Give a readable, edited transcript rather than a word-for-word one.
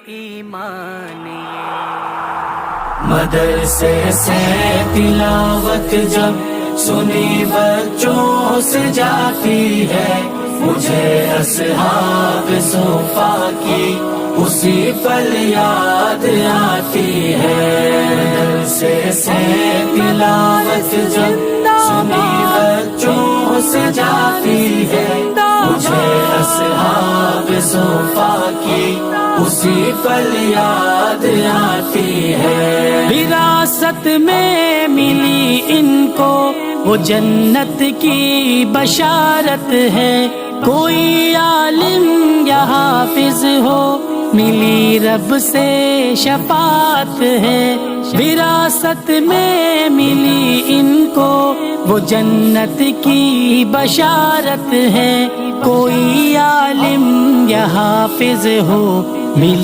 ایمان مدرسے سے تلاوت جب سنی بچوں سے جاتی ہے، مجھے اصحاب صفا کی اسی پل یاد آتی ہے۔ مدرسے سے تلاوت جب سنی بچوں سے جاتی ہے، مجھے اصحاب صفا کی اسی پل یاد آتی ہے۔ وراثت میں ملی ان کو وہ جنت کی بشارت ہے، کوئی عالم یا حافظ ہو ملی رب سے شفاعت ہے۔ وراثت میں ملی ان کو وہ جنت کی بشارت ہے، کوئی عالم یا حافظ ہو ملی